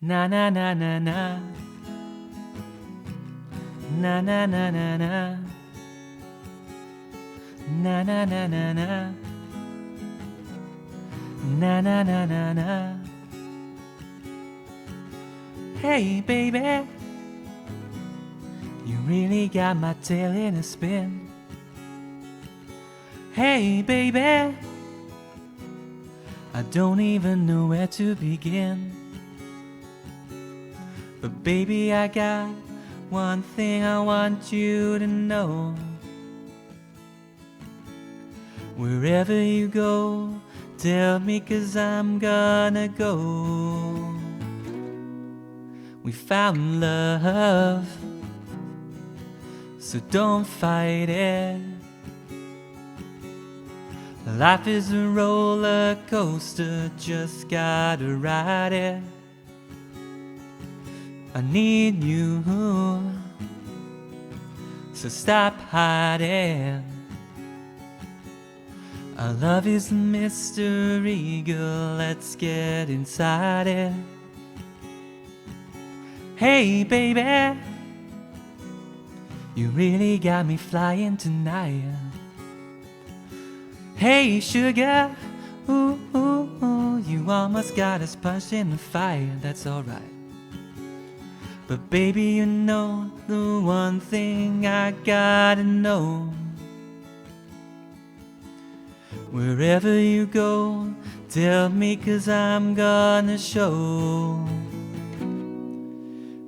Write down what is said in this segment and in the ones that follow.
Na na na na na. Na na na na na. Na na na na na. Na na na na na. Hey baby, you really got my tail in a spin. Hey baby, I don't even know where to begin. But baby, I got one thing I want you to know. Wherever you go, tell me, 'cause I'm gonna go. We found love, so don't fight it. Life is a roller coaster, just gotta ride it. I need you, so stop hiding. Our love is a mystery, girl, let's get inside it. Hey baby, you really got me flying tonight. Hey sugar, ooh, ooh, ooh, you almost got us punched in the fire, that's alright. But baby, you know the one thing I gotta know. Wherever you go, tell me, 'cause I'm gonna show.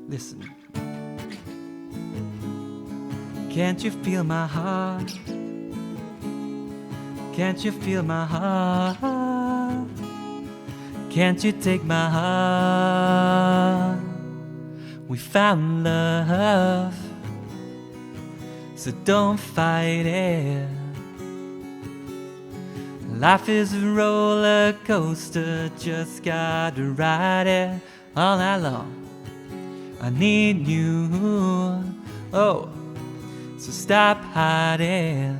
Listen. Can't you feel my heart? Can't you feel my heart? Can't you take my heart? We found love, so don't fight it. Life is a roller coaster, just gotta ride it all night long. I need you, oh, so stop hiding.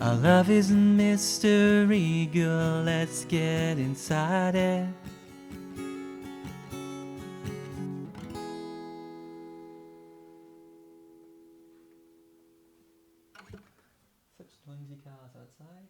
Our love is a mystery, girl, let's get inside it. Such noisy cars outside.